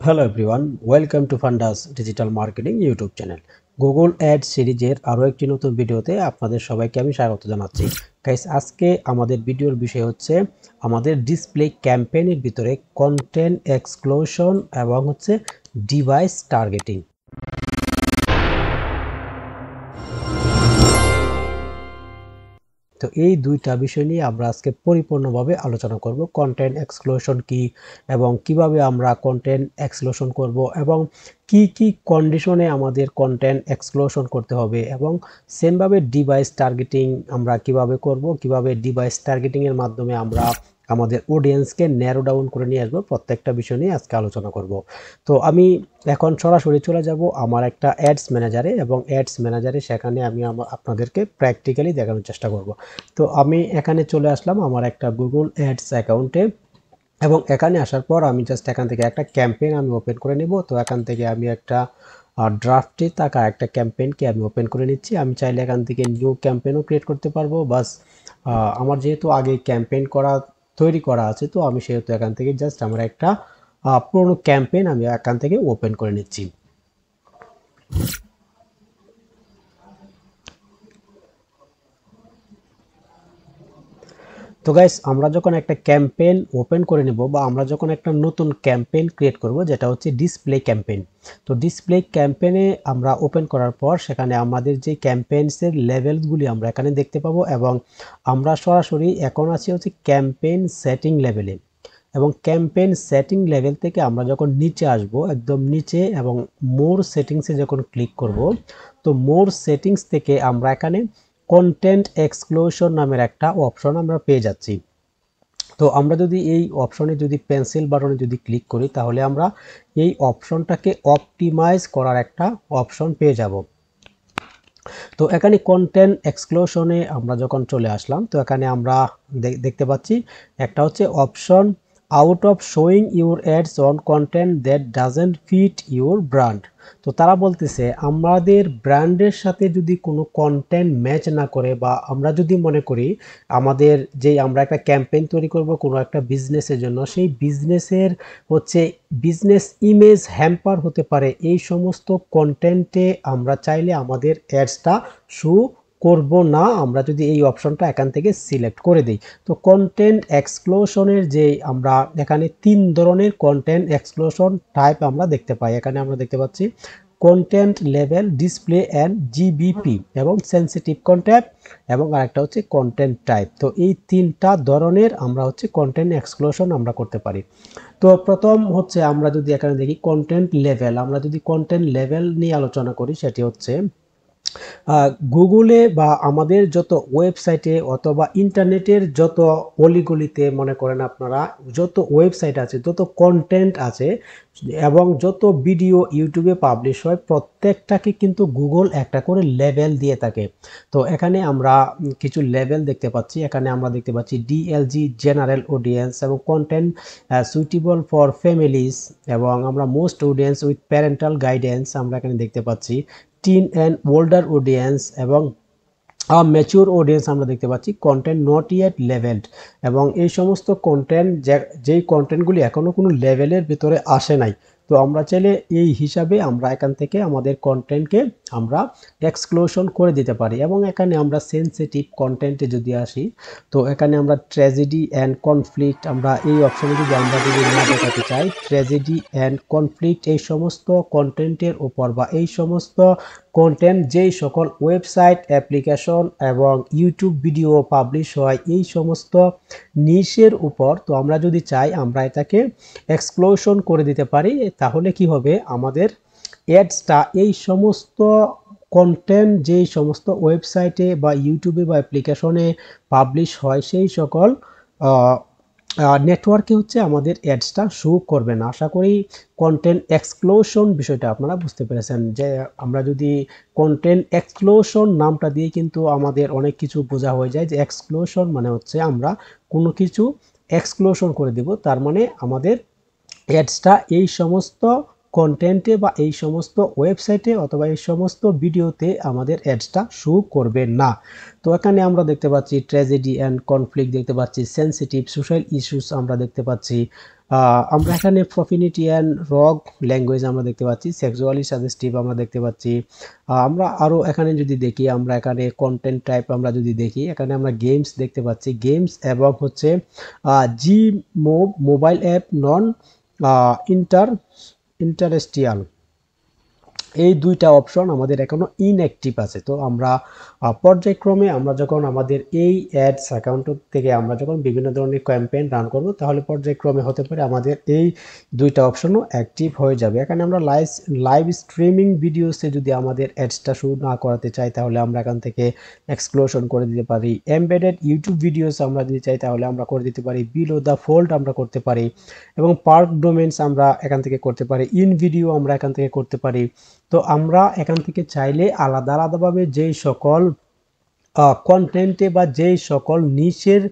Hello everyone, welcome to ফান্ডাস digital marketing YouTube channel. Google ad সিরিজের আরও একটি নতুন ভিডিওতে আপনাদের সবাইকে আমি স্বাগত জানাচ্ছি। গাইস, আজকে আমাদের ভিডিওর বিষয় হচ্ছে আমাদের ডিসপ্লে ক্যাম্পেইনের ভিতরে কন্টেন্ট এক্সক্লুশন এবং ডিভাইস টার্গেটিং। তো এই দুইটা বিষয় নিয়ে আমরা আজকে পরিপূর্ণভাবে আলোচনা করব। কন্টেন্ট এক্সক্লুশন কি এবং কিভাবে আমরা কন্টেন্ট এক্সক্লুশন করব এবং কি কি কন্ডিশনে আমাদের কন্টেন্ট এক্সক্লুশন করতে হবে এবং সেমভাবে ডিভাইস টার্গেটিং আমরা কিভাবে করব, কিভাবে ডিভাইস টার্গেটিং এর মাধ্যমে আমরা আমাদের অডিয়েন্সকে ন্যারো ডাউন করে নিয়ে আসবো, প্রত্যেকটা বিষয় নিয়ে আজকে আলোচনা করব। তো আমি এখন সরাসরি চলে যাব আমার একটা অ্যাডস ম্যানেজারে এবং অ্যাডস ম্যানেজারে সেখানে আমি আপনাদেরকে প্র্যাকটিক্যালি দেখানোর চেষ্টা করব। তো আমি এখানে চলে আসলাম আমার একটা গুগল অ্যাডস অ্যাকাউন্টে এবং এখানে আসার পর আমি জাস্ট এখান থেকে একটা ক্যাম্পেইন আমি ওপেন করে নেব। তো এখান থেকে আমি একটা ড্রাফটে থাকা একটা ক্যাম্পেইনকে আমি ওপেন করে নিচ্ছি। আমি চাইলে এখান থেকে নিউ ক্যাম্পেইনও ক্রিয়েট করতে পারবো, বাস আমার যেহেতু আগে ক্যাম্পেইন তৈরি করা আছে, তো আমি সেহেতু এখান থেকে জাস্ট আমার একটা পুরোনো ক্যাম্পেইন আমি এখান থেকে ওপেন করে নিচ্ছি। তো গাইস, আমরা যখন একটা ক্যাম্পেইন ওপেন করে নেব বা আমরা যখন একটা নতুন ক্যাম্পেইন ক্রিয়েট করব, যেটা হচ্ছে ডিসপ্লে ক্যাম্পেইন। তো ডিসপ্লে ক্যাম্পেইনে আমরা ওপেন করার পর সেখানে আমাদের যে ক্যাম্পেইনসের লেভেলগুলি আমরা এখানে দেখতে পাবো এবং আমরা সরাসরি এখন আছি ক্যাম্পেইন সেটিং লেভেলে। এবং ক্যাম্পেইন সেটিং লেভেল থেকে আমরা যখন নিচে আসব, একদম নিচে, এবং মোর সেটিংসে যখন ক্লিক করব, তো মোর সেটিংস থেকে আমরা এখানে কন্টেন্ট এক্সক্লুশন নামের একটা অপশন আমরা পেয়ে যাচ্ছি। তো আমরা যদি এই অপশনে পেন্সিল বাটনে ক্লিক করি, তাহলে আমরা এই অপশনটাকে অপটিমাইজ করার একটা অপশন পেয়ে যাব। তো এখানে কন্টেন্ট এক্সক্লুশনে আমরা যখন চলে আসলাম, তো এখানে আমরা দেখতে পাচ্ছি একটা option out of showing your ads on content that doesn't fit your brand. তো তারা বলতেছে আমাদের ব্র্যান্ডের সাথে যদি কোনো কন্টেন্ট ম্যাচ না করে, বা আমরা যদি মনে করি আমাদের আমরা একটা ক্যাম্পেইন তৈরি করব কোনো একটা বিজনেসের জন্য, সেই বিজনেসের বিজনেস ইমেজ হ্যাম্পার হতে পারে, এই সমস্ত কন্টেন্টে আমরা চাইলে আমাদের অ্যাডসটা শো করব না, আমরা যদি এই অপশনটা এখান থেকে সিলেক্ট করে দিই। তো কন্টেন্ট এক্সক্লুশনের আমরা এখানে 3 ধরনের কন্টেন্ট এক্সক্লুশন টাইপ আমরা দেখতে পাই। এখানে আমরা দেখতে পাচ্ছি content level, display and GBP এবং সেন্সিটিভ কন্টেন্ট, এবং আরেকটা কন্টেন্ট টাইপ। তো এই 3টা ধরনের আমরা কন্টেন্ট এক্সক্লুশন আমরা করতে পারি। তো প্রথম আমরা যদি এখানে দেখি কন্টেন্ট লেভেল, আমরা যদি কন্টেন্ট লেভেল নিয়ে আলোচনা করি, সেটি গুগলে বা আমাদের যত ওয়েবসাইটে অথবা ইন্টারনেটের যত অলিগলিতে, মনে করেন আপনারা যত ওয়েবসাইট আছে, যত কন্টেন্ট আছে এবং যত ভিডিও ইউটিউবে পাবলিশ হয়, প্রত্যেকটাকে কিন্তু গুগল একটা করে লেভেল দিয়ে থাকে। তো এখানে আমরা কিছু লেভেল দেখতে পাচ্ছি। এখানে আমরা দেখতে পাচ্ছি ডিএলজি, জেনারেল অডিয়েন্স, এবং কন্টেন্ট সুইটেবল ফর ফ্যামিলিজ, এবং আমরা most audience with parental guidance আমরা এখানে দেখতে পাচ্ছি, টিন অ্যান্ড ওল্ডার অডিয়েন্স, এবং ম্যাচিউর অডিয়েন্স আমরা দেখতে পাচ্ছি, কন্টেন্ট নট ইয়েট লেভেলড। এবং এই সমস্ত কন্টেন্ট যেই কন্টেন্টগুলি এখনো কোনো লেভেলের ভিতরে আসে নাই, তো আমরা চাইলে এই হিসাবে আমরা এখান থেকে আমাদের কন্টেন্টকে আমরা এক্সক্লুশন করে দিতে পারি। এবং এখানে আমরা সেনসিটিভ কন্টেন্টে যদি আসি, তো এখানে আমরা ট্র্যাজেডি অ্যান্ড কনফ্লিক্ট, আমরা এই অপশনে আমরা না দেখাতে চাই ট্র্যাজেডি অ্যান্ড কনফ্লিক্ট, এই সমস্ত কন্টেন্টের উপর বা এই সমস্ত কন্টেন্ট যেই সকল ওয়েবসাইট, অ্যাপ্লিকেশন এবং ইউটিউব ভিডিও পাবলিশ হয়, এই সমস্ত নিশের উপর, তো আমরা যদি চাই আমরা এটাকে এক্সক্লুশন করে দিতে পারি। তাহলে কি হবে, আমাদের অ্যাডসটা এই সমস্ত কন্টেন্ট যেই সমস্ত ওয়েবসাইটে বা ইউটিউবে বা অ্যাপ্লিকেশনে পাবলিশ হয়, সেই সকল নেটওয়ার্কে আমাদের অ্যাডসটা শো করবে না। আশা করি কন্টেন্ট এক্সক্লুশন বিষয়টা আপনারা বুঝতে পেরেছেন। যে আমরা যদি কন্টেন্ট এক্সক্লুশন নামটা দিয়ে কিন্তু আমাদের অনেক কিছু বোঝা হয়ে যায়, যে এক্সক্লুশন মানে আমরা কোনো কিছু এক্সক্লুশন করে দেব, তার মানে আমাদের অ্যাডসটা এই সমস্ত কন্টেন্টে বা এই সমস্ত ওয়েবসাইটে অথবা এই সমস্ত ভিডিওতে আমাদের অ্যাডসটা শো করবে না। তো এখানে আমরা দেখতে পাচ্ছি ট্র্যাজেডি অ্যান্ড কনফ্লিক্ট দেখতে পাচ্ছি, সেনসিটিভ সোশ্যাল ইস্যুস আমরা দেখতে পাচ্ছি, আমরা এখানে প্রফিনিটি অ্যান্ড রগ ল্যাঙ্গুয়েজ আমরা দেখতে পাচ্ছি, সেক্সুয়ালি সাজেস্টিভ আমরা দেখতে পাচ্ছি। আমরা আরও এখানে যদি দেখি, আমরা এখানে কন্টেন্ট টাইপ আমরা যদি দেখি, এখানে আমরা গেমস দেখতে পাচ্ছি, গেমস এবং হচ্ছে জি মোবাইল অ্যাপ নন ইন্টার ইন্টারেস্টিয়াল, এই দুইটা অপশন আমাদের এখনো ইনঅ্যাক্টিভ আছে। তো আমরা পর্যায়ক্রমে আমরা যখন আমাদের এই অ্যাডস অ্যাকাউন্ট থেকে আমরা যখন বিভিন্ন ধরনের ক্যাম্পেইন রান করব, তাহলে পর্যায়ক্রমে হতে পারে আমাদের এই দুইটা অপশনও অ্যাক্টিভ হয়ে যাবে। এখানে আমরা লাইভ স্ট্রিমিং ভিডিওসে যদি আমাদের অ্যাডসটা শুরু না করাতে চাই, তাহলে আমরা এখান থেকে এক্সক্লুশন করে দিতে পারি। এমবেডেড ইউটিউব ভিডিওস আমরা যদি চাই, তাহলে আমরা করে দিতে পারি। বিলো দ্য ফোল্ড আমরা করতে পারি, এবং পার্ক ডোমেন্স আমরা এখান থেকে করতে পারি। ইন ভিডিও আমরা এখান থেকে করতে পারি। তো আমরা এখান থেকে চাইলে আলাদা আলাদাভাবে যেই সকল কন্টেন্টে বা যেই সকল নিশের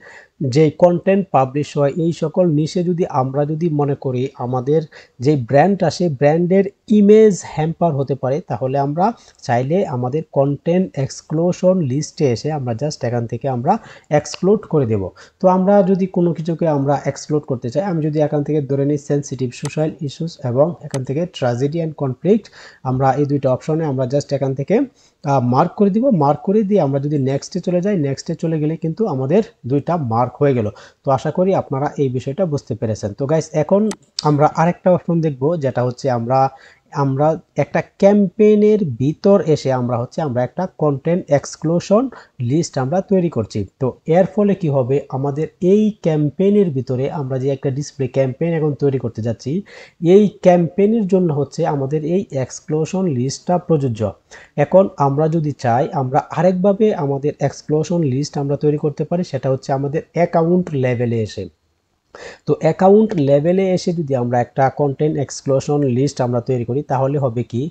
যে কন্টেন্ট পাবলিশ হয়, এই সকল নিশে যদি আমরা যদি মনে করি আমাদের যে ব্র্যান্ড আসে, ব্র্যান্ডের ইমেজ হ্যাম্পার হতে পারে, তাহলে আমরা চাইলে আমাদের কন্টেন্ট এক্সক্লুশন লিস্টে এসে আমরা জাস্ট এখান থেকে আমরা এক্সক্লুড করে দেব। তো আমরা যদি কোনো কিছুকে আমরা এক্সক্লুড করতে চাই, আমি যদি এখান থেকে ধরে নিই সেন্সিটিভ সোশ্যাল ইস্যুস এবং এখান থেকে ট্র্যাজেডি অ্যান্ড কনফ্লিক্ট, আমরা এই দুইটা অপশনে আমরা জাস্ট এখান থেকে মার্ক করে দিব। মার্ক করে দিয়ে আমরা যদি নেক্সটে চলে যাই, নেক্সটে চলে গেলে কিন্তু আমাদের দুইটা মার্ক হয়ে গেল। তো আশা করি আপনারা এই বিষয়টা বুঝতে পেরেছেন। তো গাইস, এখন আমরা আরেকটা অপশন দেখব, যেটা হচ্ছে আমরা একটা ক্যাম্পেইনের ভিতর এসে আমরা একটা কন্টেন্ট এক্সক্লুশন লিস্ট আমরা তৈরি করছি। তো এর ফলে কি হবে, আমাদের এই ক্যাম্পেইনের ভিতরে আমরা যে একটা ডিসপ্লে ক্যাম্পেইন এখন তৈরি করতে যাচ্ছি, এই ক্যাম্পেইনের জন্য আমাদের এই এক্সক্লুশন লিস্টটা প্রযোজ্য। এখন আমরা যদি চাই, আমরা আরেকভাবে আমাদের এক্সক্লুশন লিস্ট আমরা তৈরি করতে পারি, সেটা হচ্ছে আমাদের অ্যাকাউন্ট লেভেলে এসে। তো অ্যাকাউন্ট লেভেলে এসে যদি আমরা একটা কন্টেন্ট এক্সক্লুশন লিস্ট আমরা তৈরি করি, তাহলে হবে কি,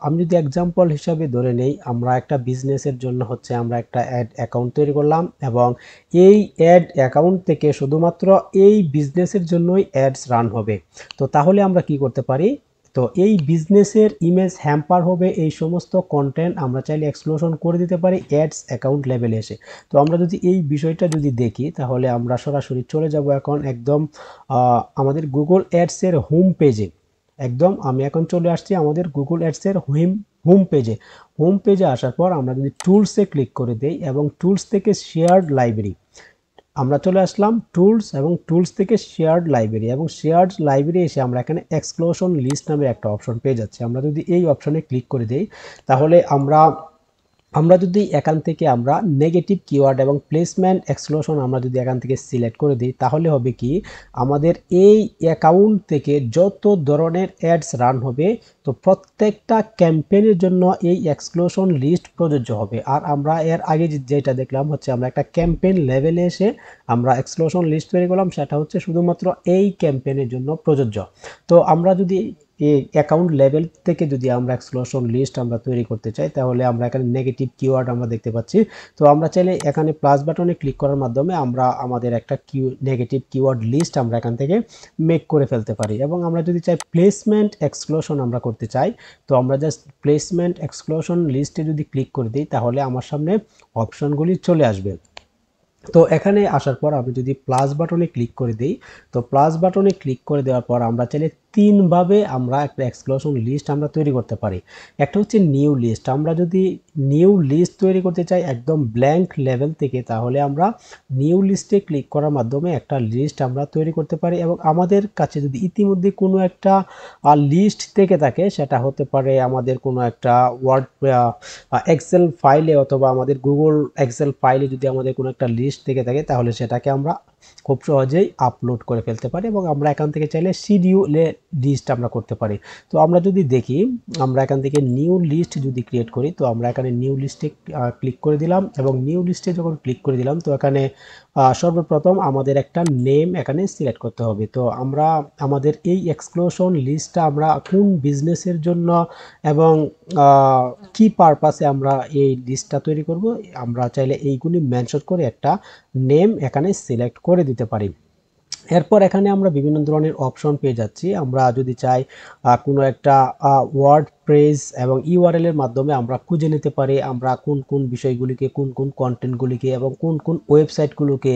আমি যদি এক্সাম্পল হিসাবে ধরে নেই, আমরা একটা বিজনেসের জন্য আমরা একটা অ্যাড অ্যাকাউন্ট তৈরি করলাম, এবং এই অ্যাড অ্যাকাউন্ট থেকে শুধুমাত্র এই বিজনেসের জন্যই অ্যাডস রান হবে। তো তাহলে আমরা কি করতে পারি, তো এই বিজনেসের ইমেজ হ্যাম্পার হবে এই সমস্ত কন্টেন্ট আমরা চাইলে এক্সক্লুশন করে দিতে পারি অ্যাডস অ্যাকাউন্ট লেভেলে এসে। তো আমরা যদি এই বিষয়টা যদি দেখি, তাহলে আমরা সরাসরি চলে যাব এখন একদম আমাদের গুগল অ্যাডসের হোম পেজে। একদম আমি এখন চলে আসছি আমাদের গুগল অ্যাডসের হোম পেজে আসার পর আমরা যদি টুলসে ক্লিক করে দেই, এবং টুলস থেকে শেয়ার্ড লাইব্রেরি আমরা চলে আসলাম, টুলস এবং টুলস থেকে শেয়ার্ড লাইব্রেরি, এবং শেয়ার্ড লাইব্রেরি এসে আমরা এখানে এক্সক্লুশন লিস্ট নামে একটা অপশন পেয়ে যাচ্ছি। আমরা যদি এই অপশনে ক্লিক করে দেই, তাহলে আমরা যদি এখান থেকে আমরা নেগেটিভ কিওয়ার্ড এবং প্লেসমেন্ট এক্সক্লুশন আমরা যদি এখান থেকে সিলেক্ট করে দিই, তাহলে হবে কি, আমাদের এই অ্যাকাউন্ট থেকে যত ধরনের অ্যাডস রান হবে, তো প্রত্যেকটা ক্যাম্পেইনের জন্য এই এক্সক্লুশন লিস্ট প্রযোজ্য হবে। আর আমরা এর আগে যেটা দেখলাম আমরা একটা ক্যাম্পেইন লেভেলে এসে আমরা এক্সক্লুশন লিস্ট তৈরি করলাম, সেটা শুধুমাত্র এই ক্যাম্পেইনের জন্য প্রযোজ্য। তো আমরা যদি এই অ্যাকাউন্ট লেভেল থেকে যদি আমরা এক্সক্লুশন লিস্ট আমরা তৈরি করতে চাই, তাহলে আমরা এখানে নেগেটিভ কিওয়ার্ড আমরা দেখতে পাচ্ছি। তো আমরা চাইলে এখানে প্লাস বাটনে ক্লিক করার মাধ্যমে আমরা আমাদের একটা নেগেটিভ কিওয়ার্ড লিস্ট আমরা এখান থেকে মেক করে ফেলতে পারি। এবং আমরা যদি চাই প্লেসমেন্ট এক্সক্লুশন আমরা করতে চাই, তো আমরা জাস্ট প্লেসমেন্ট এক্সক্লুশন লিস্টে যদি ক্লিক করে দিই, তাহলে আমার সামনে অপশনগুলি চলে আসবে। তো এখানে আসার পর আমি যদি প্লাস বাটনে ক্লিক করে দিই, তো প্লাস বাটনে ক্লিক করে দেওয়ার পর আমরা চাইলে তিনভাবে আমরা একটা এক্সক্লুশন লিস্ট আমরা তৈরি করতে পারি। একটা হচ্ছে নিউ লিস্ট, আমরা যদি নিউ লিস্ট তৈরি করতে চাই একদম ব্ল্যাঙ্ক লেভেল থেকে, তাহলে আমরা নিউ লিস্টে ক্লিক করার মাধ্যমে একটা লিস্ট আমরা তৈরি করতে পারি। এবং আমাদের কাছে যদি ইতিমধ্যে কোনো একটা লিস্ট থেকে থাকে, সেটা হতে পারে আমাদের কোনো একটা ওয়ার্ড এক্সেল ফাইলে, অথবা আমাদের গুগল এক্সেল ফাইলে যদি আমাদের কোনো একটা লিস্ট থেকে থাকে, তাহলে সেটাকে আমরা খুব সহজেই আপলোড করে ফেলতে পারি, এবং আমরা এখান থেকে চাইলে শিডিউলে লিস্ট আমরা করতে পারি। তো আমরা যদি দেখি, আমরা এখান থেকে নিউ লিস্ট যদি ক্রিয়েট করি, তো আমরা এখানে নিউ লিস্টে ক্লিক করে দিলাম, এবং নিউ লিস্টে যখন ক্লিক করে দিলাম, তো এখানে সর্বপ্রথম আমাদের একটা নেম এখানে সিলেক্ট করতে হবে। তো আমরা আমাদের এই এক্সক্লুশন লিস্টটা আমরা কোন বিজনেসের জন্য এবং কি পারপাসে আমরা এই লিস্টটা তৈরি করব, আমরা চাইলে এইগুলি মেনশন করে একটা নেম এখানে সিলেক্ট করে দিতে পারি। এরপর এখানে আমরা বিভিন্ন ধরনের অপশন পেয়ে যাচ্ছি। আমরা যদি চাই কোনো একটা ওয়ার্ড প্রেস এবং ইউআরএল এর মাধ্যমে আমরা খুঁজে নিতে পারি আমরা কোন কোন বিষয়গুলিকে, কোন কোন কন্টেন্টগুলিকে এবং কোন কোন ওয়েবসাইটগুলোকে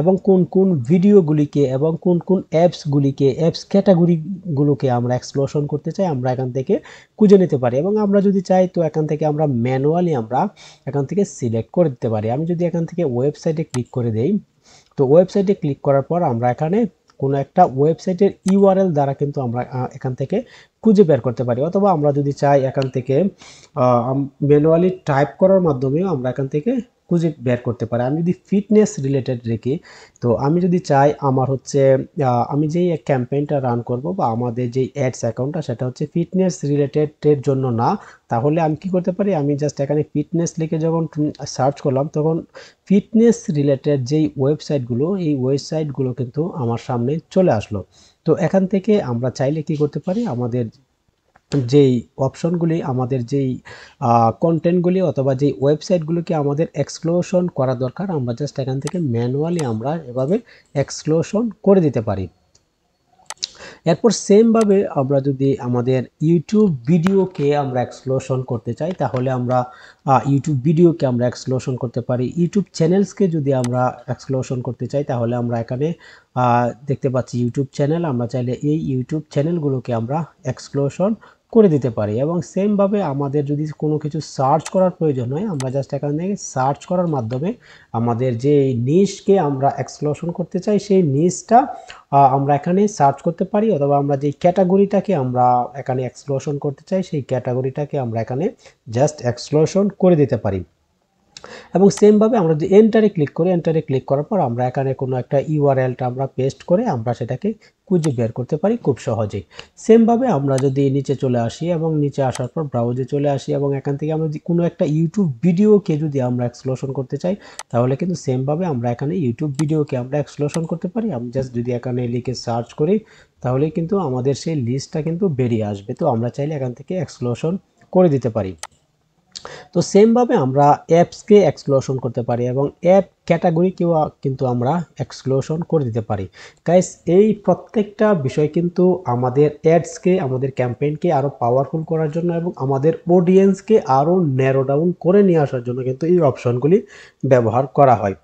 এবং কোন কোন ভিডিওগুলিকে এবং কোন কোন অ্যাপসগুলিকে, অ্যাপস ক্যাটাগরিগুলোকে আমরা এক্সপ্লোশন করতে চাই, আমরা এখান থেকে খুঁজে নিতে পারি। এবং আমরা যদি চাই তো এখান থেকে আমরা ম্যানুয়ালি আমরা এখান থেকে সিলেক্ট করে দিতে পারি। আমি যদি এখান থেকে ওয়েবসাইটে ক্লিক করে দেই, তো ওয়েবসাইটে ক্লিক করার পর আমরা এখানে কোনো একটা ওয়েবসাইটের ইউআরএল দ্বারা কিন্তু আমরা এখান থেকে খুঁজে বের করতে পারি, অথবা আমরা যদি চাই এখান থেকে ম্যানুয়ালি টাইপ করার মাধ্যমেও আমরা এখান থেকে খুঁজে বের করতে পারি। আমি যদি ফিটনেস রিলেটেড রেখি, তো আমি যদি চাই আমার হচ্ছে আমি যেই ক্যাম্পেইনটা রান করব বা আমাদের যেই অ্যাডস অ্যাকাউন্টটা সেটা হচ্ছে ফিটনেস রিলেটেডের জন্য না, তাহলে আমি কি করতে পারি, আমি জাস্ট এখানে ফিটনেস লিখে যখন সার্চ করলাম তখন ফিটনেস রিলেটেড যেই ওয়েবসাইটগুলো, এই ওয়েবসাইটগুলো কিন্তু আমার সামনে চলে আসলো। তো এখান থেকে আমরা চাইলে কি করতে পারি, আমাদের যেই অপশনগুলি, আমাদের যেই কন্টেন্টগুলি অথবা যেই ওয়েবসাইটগুলোকে আমাদের এক্সক্লুশন করা দরকার, আমরা জাস্ট এখান থেকে ম্যানুয়ালি আমরা এভাবে এক্সক্লুশন করে দিতে পারি। এরপর সেমভাবে আমরা যদি আমাদের ইউটিউব ভিডিওকে আমরা এক্সক্লুশন করতে চাই, তাহলে আমরা ইউটিউব ভিডিওকে আমরা এক্সক্লুশন করতে পারি। ইউটিউব চ্যানেলসকে যদি আমরা এক্সক্লুশন করতে চাই, তাহলে আমরা এখানে দেখতে পাচ্ছি ইউটিউব চ্যানেল, আমরা চাইলে এই ইউটিউব চ্যানেলগুলোকে আমরা এক্সক্লুশন করে দিতে পারি। এবং সেমভাবে আমাদের যদি কোনো কিছু সার্চ করার প্রয়োজন হয়, আমরা জাস্ট এখানে সার্চ করার মাধ্যমে আমাদের যে নিশকে আমরা এক্সক্লুশন করতে চাই সেই নিশটা আমরা এখানে সার্চ করতে পারি, অথবা আমরা যে ক্যাটাগরিটাকে আমরা এখানে এক্সক্লুশন করতে চাই সেই ক্যাটাগরিটাকে আমরা এখানে জাস্ট এক্সক্লুশন করে দিতে পারি। এবং সেমভাবে আমরা যদি এন্টারে ক্লিক করি, এন্টারে ক্লিক করার পর আমরা এখানে কোনো একটা ইউআরএলটা আমরা পেস্ট করে আমরা সেটাকে খুঁজে বের করতে পারি খুব সহজেই। সেমভাবে আমরা যদি নিচে চলে আসি এবং নিচে আসার পর ব্রাউজে চলে আসি এবং এখান থেকে আমরা যদি কোনো একটা ইউটিউব ভিডিওকে যদি আমরা এক্সক্লুশন করতে চাই, তাহলে কিন্তু সেমভাবে আমরা এখানে ইউটিউব ভিডিওকে আমরা এক্সক্লুশন করতে পারি। আমি জাস্ট যদি এখানে লিখে সার্চ করি, তাহলে কিন্তু আমাদের সেই লিস্টটা কিন্তু বেরিয়ে আসবে। তো আমরা চাইলে এখান থেকে এক্সক্লুশন করে দিতে পারি। তো সেমভাবে আমরা অ্যাপসকে এক্সক্লুশন করতে পারি এবং অ্যাপ ক্যাটাগরিকেও কিন্তু আমরা এক্সক্লুশন করে দিতে পারি। গাইস, এই প্রত্যেকটা বিষয় কিন্তু আমাদের অ্যাডসকে, আমাদের ক্যাম্পেইনকে আরও পাওয়ারফুল করার জন্য এবং আমাদের অডিয়েন্সকে আরও ন্যারো ডাউন করে নিয়ে আসার জন্য কিন্তু এই অপশনগুলি ব্যবহার করা হয়।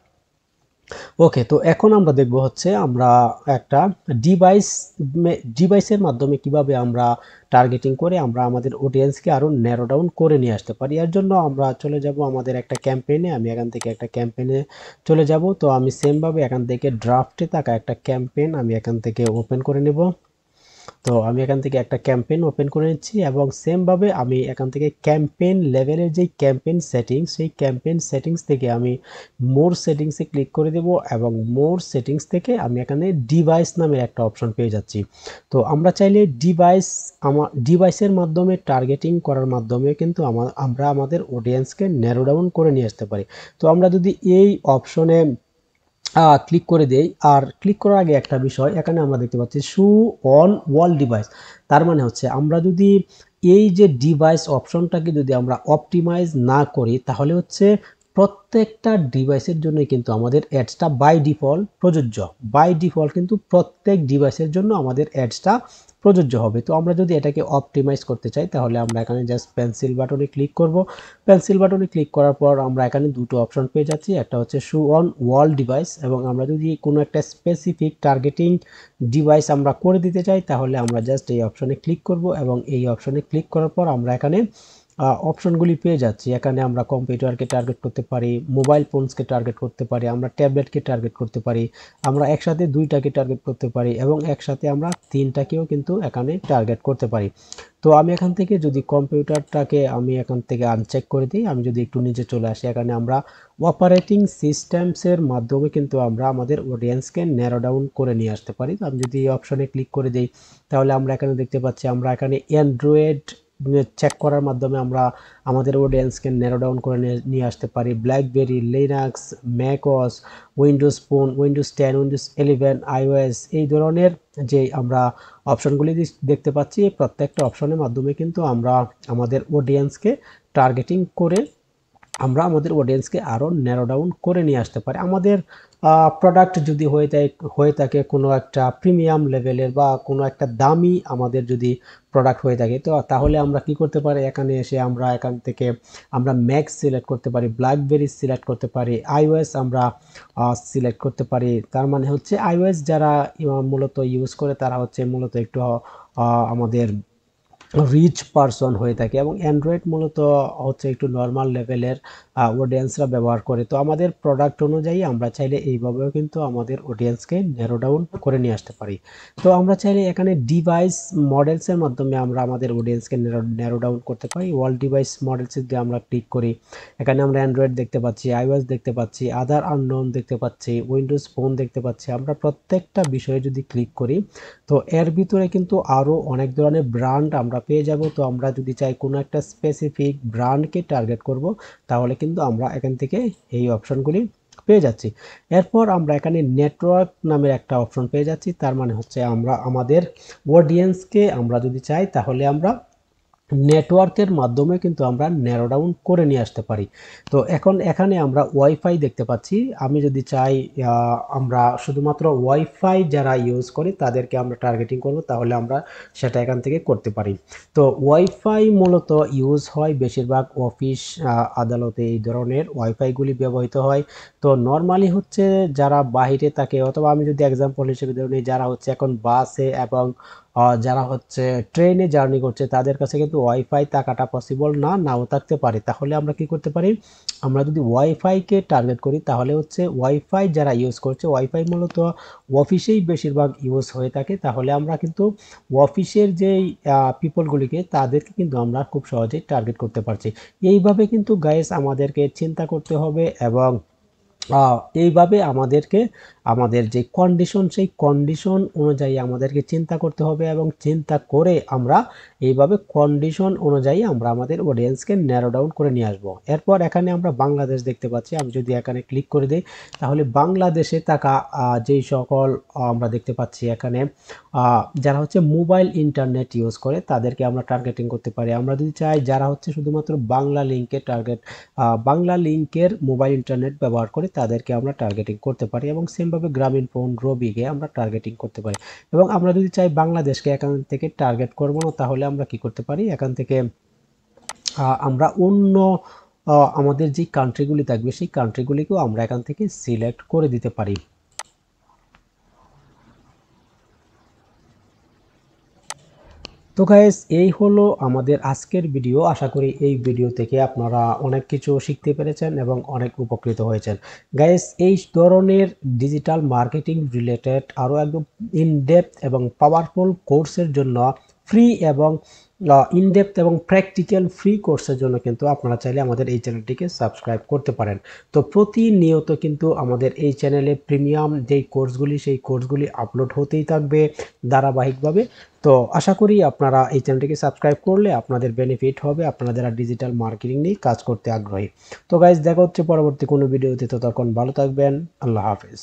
ওকে, তো এখন আমরা দেখব হচ্ছে আমরা একটা ডিভাইসের মাধ্যমে কিভাবে আমরা টার্গেটিং করে আমরা আমাদের অডিয়েন্সকে আরও ন্যারো ডাউন করে নিয়ে আসতে পারি। এর জন্য আমরা চলে যাব আমাদের একটা ক্যাম্পেইনে। আমি এখান থেকে একটা ক্যাম্পেইনে চলে যাব। তো আমি সেমভাবে এখান থেকে ড্রাফটে থাকা একটা ক্যাম্পেইন আমি এখান থেকে ওপেন করে নেব। তো আমি এখান থেকে একটা ক্যাম্পেইন ওপেন করে নিচ্ছি এবং সেমভাবে আমি এখান থেকে ক্যাম্পেইন লেভেলের যেই ক্যাম্পেইন সেটিংস, সেই ক্যাম্পেইন সেটিংস থেকে আমি মোর সেটিংসে ক্লিক করে দেব এবং মোর সেটিংস থেকে আমি এখানে ডিভাইস নামের একটা অপশন পেয়ে যাচ্ছি। তো আমরা চাইলে ডিভাইসের মাধ্যমে টার্গেটিং করার মাধ্যমে কিন্তু আমরা আমাদের অডিয়েন্সকে ন্যারো ডাউন করে নিয়ে আসতে পারি। তো আমরা যদি এই অপশনে ক্লিক করে দেই, আর ক্লিক করার আগে একটা বিষয় এখানে আমরা দেখতে পাচ্ছি শো অন ওয়াল ডিভাইস। তার মানে হচ্ছে আমরা যদি এই যে ডিভাইস অপশনটাকে যদি আমরা অপটিমাইজ না করি, তাহলে হচ্ছে প্রত্যেকটা ডিভাইসের জন্যই কিন্তু আমাদের অ্যাডসটা বাই ডিফল্ট প্রযোজ্য। বাই ডিফল্ট কিন্তু প্রত্যেক ডিভাইসের জন্য আমাদের অ্যাডসটা প্রযোজ্য হবে। তো আমরা যদি এটাকে অপটিমাইজ করতে চাই, তাহলে আমরা এখানে জাস্ট পেন্সিল বাটনে ক্লিক করব। পেন্সিল বাটনে ক্লিক করার পর আমরা এখানে দুটো অপশন পেয়ে যাচ্ছি, একটা হচ্ছে শো অন ওয়াল ডিভাইস, এবং আমরা যদি কোনো একটা স্পেসিফিক টার্গেটিং ডিভাইস আমরা করে দিতে চাই, তাহলে আমরা জাস্ট এই অপশনে ক্লিক করব এবং এই অপশনে ক্লিক করার পর আমরা এখানে অপশনগুলি পেয়ে যাচ্ছি। এখানে আমরা কম্পিউটারকে টার্গেট করতে পারি, মোবাইল ফোনসকে টার্গেট করতে পারি, আমরা ট্যাবলেটকে টার্গেট করতে পারি, আমরা একসাথে দুইটাকে টার্গেট করতে পারি এবং একসাথে আমরা তিনটাকেও কিন্তু এখানে টার্গেট করতে পারি। তো আমি এখান থেকে যদি কম্পিউটারটাকে আমি এখান থেকে আনচেক করে দিই, আমি যদি একটু নিচে চলে আসি, এখানে আমরা অপারেটিং সিস্টেমসের মাধ্যমে কিন্তু আমরা আমাদের অডিয়েন্সকে ন্যারো ডাউন করে নিয়ে আসতে পারি। তো আমি যদি এই অপশনে ক্লিক করে দিই, তাহলে আমরা এখানে দেখতে পাচ্ছি আমরা এখানে অ্যান্ড্রয়েড চেক করার মাধ্যমে আমরা আমাদের অডিয়েন্সকে ন্যারো ডাউন করে নিয়ে আসতে পারি। Blackberry, Linux, macOS, Windows phone, Windows 10, Windows 11, iOS, এই ধরনের যে আমরা অপশনগুলি দেখতে পাচ্ছি, এই প্রত্যেকটা অপশনের মাধ্যমে কিন্তু আমরা আমাদের অডিয়েন্সকে টার্গেটিং করে আমরা আমাদের অডিয়েন্সকে আরও ন্যারো ডাউন করে নিয়ে আসতে পারি। আমাদের প্রোডাক্ট যদি হয়ে থাকে কোনো একটা প্রিমিয়াম লেভেলের বা কোনো একটা দামি আমাদের যদি প্রোডাক্ট হয়ে থাকে, তো তাহলে আমরা কি করতে পারি, এখানে এসে আমরা এখান থেকে আমরা ম্যাক সিলেক্ট করতে পারি, ব্ল্যাকবেরি সিলেক্ট করতে পারি, iOS আমরা সিলেক্ট করতে পারি। তার মানে হচ্ছে iOS যারা মূলত ইউজ করে তারা হচ্ছে মূলত একটু আমাদের রিচ পারসন হয়ে থাকে, এবং অ্যান্ড্রয়েড মূলত হচ্ছে একটু নর্মাল লেভেলের অডিয়েন্সরা ব্যবহার করে। তো আমাদের প্রোডাক্ট অনুযায়ী আমরা চাইলে এইভাবেও কিন্তু আমাদের অডিয়েন্সকে ন্যারো ডাউন করে নিয়ে আসতে পারি। তো আমরা চাইলে এখানে ডিভাইস মডেলসের মাধ্যমে আমরা আমাদের অডিয়েন্সকে ন্যারো ডাউন করতে পারি। ওয়াল ডিভাইস মডেলস যদি আমরা ক্লিক করি, এখানে আমরা অ্যান্ড্রয়েড দেখতে পাচ্ছি, iOS দেখতে পাচ্ছি, আদার আননোন দেখতে পাচ্ছি, উইন্ডোজ ফোন দেখতে পাচ্ছি। আমরা প্রত্যেকটা বিষয়ে যদি ক্লিক করি, তো এর ভিতরে কিন্তু আরও অনেক ধরনের ব্র্যান্ড আমরা পেয়ে যাব। তো আমরা যদি চাই কোনো একটা স্পেসিফিক ব্র্যান্ডকে টার্গেট করব, তাহলে কিন্তু আমরা এখান থেকে এই অপশনগুলি পেয়ে যাচ্ছি। এরপর আমরা এখানে নেটওয়ার্ক নামের একটা অপশন পেয়ে যাচ্ছি। তার মানে হচ্ছে আমরা আমাদের অডিয়েন্সকে আমরা যদি চাই তাহলে আমরা নেটওয়ার্কের মাধ্যমে কিন্তু আমরা ন্যারো ডাউন করে নিয়ে আসতে পারি। তো এখন এখানে আমরা ওয়াইফাই দেখতে পাচ্ছি। আমি যদি চাই আমরা শুধুমাত্র ওয়াইফাই যারা ইউজ করে তাদেরকে আমরা টার্গেটিং করব, তাহলে আমরা সেটা এখান থেকে করতে পারি। তো ওয়াইফাই মূলত ইউজ হয় বেশিরভাগ অফিস আদালতে, এই ধরনের ওয়াইফাইগুলি ব্যবহৃত হয়। তো নর্মালি হচ্ছে যারা বাইরে থাকে, অথবা আমি যদি এক্সাম্পল হিসেবে ধরে নিই, যারা হচ্ছে এখন বাসে এবং যারা হচ্ছে ট্রেনে জার্নি করছে তাদের কাছে কিন্তু ওয়াইফাই থাকাটা পসিবল নাও থাকতে পারে। তাহলে আমরা কি করতে পারি, আমরা যদি ওয়াইফাইকে টার্গেট করি তাহলে হচ্ছে ওয়াইফাই যারা ইউজ করছে, ওয়াইফাই মূলত অফিসেই বেশিরভাগ ইউজ হয়ে থাকে, তাহলে আমরা কিন্তু অফিসের যেই পিপলগুলিকে তাদেরকে কিন্তু আমরা খুব সহজেই টার্গেট করতে পারছি। এইভাবে কিন্তু গাইস আমাদেরকে চিন্তা করতে হবে, এবং এইভাবে আমাদেরকে আমাদের যে কন্ডিশন সেই কন্ডিশন অনুযায়ী আমাদেরকে চিন্তা করতে হবে, এবং চিন্তা করে আমরা এইভাবে কন্ডিশন অনুযায়ী আমরা আমাদের অডিয়েন্সকে ন্যারো ডাউন করে নিয়ে আসবো। এরপর এখানে আমরা বাংলাদেশ দেখতে পাচ্ছি। আমি যদি এখানে ক্লিক করে দিই, তাহলে বাংলাদেশে থাকা যেই সকল আমরা দেখতে পাচ্ছি এখানে যারা হচ্ছে মোবাইল ইন্টারনেট ইউজ করে তাদেরকে আমরা টার্গেটিং করতে পারি। আমরা যদি চাই যারা হচ্ছে শুধুমাত্র বাংলা লিঙ্কের মোবাইল ইন্টারনেট ব্যবহার করে তাদেরকে আমরা টার্গেটিং করতে পারি, এবং সেমভাবে গ্রামীণ ফোন রবিকে আমরা টার্গেটিং করতে পারি। এবং আমরা যদি চাই বাংলাদেশকে এখান থেকে টার্গেট করব না, তাহলে আমরা কি করতে পারি, এখান থেকে আমরা অন্য আমাদের যে কান্ট্রিগুলি থাকবে সেই কান্ট্রিগুলিকেও আমরা এখান থেকে সিলেক্ট করে দিতে পারি। তো গাইস, এই হলো আমাদের আজকের ভিডিও। আশা করি এই ভিডিও থেকে আপনারা অনেক কিছু শিখতে পেরেছেন এবং অনেক উপকৃত হয়েছেন। গাইস, এই ধরনের ডিজিটাল মার্কেটিং রিলেটেড আরও একদম ইনডেপথ এবং পাওয়ারফুল কোর্সের জন্য ফ্রি এবং ইনডেপথ এবং প্র্যাকটিক্যাল ফ্রি কোর্সের জন্য কিন্তু আপনারা চাইলে আমাদের এই চ্যানেলটিকে সাবস্ক্রাইব করতে পারেন। তো প্রতিনিয়ত কিন্তু আমাদের এই চ্যানেলে প্রিমিয়াম যেই কোর্সগুলি সেই কোর্সগুলি আপলোড হতেই থাকবে ধারাবাহিকভাবে। তো আশা করি আপনারা এই চ্যানেলটিকে সাবস্ক্রাইব করলে আপনাদের বেনিফিট হবে, আপনারা যারা ডিজিটাল মার্কেটিং নিয়ে কাজ করতে আগ্রহী। তো গাইজ, দেখা হচ্ছে পরবর্তী কোনো ভিডিওতে। ততক্ষণ ভালো থাকবেন। আল্লাহ হাফেজ।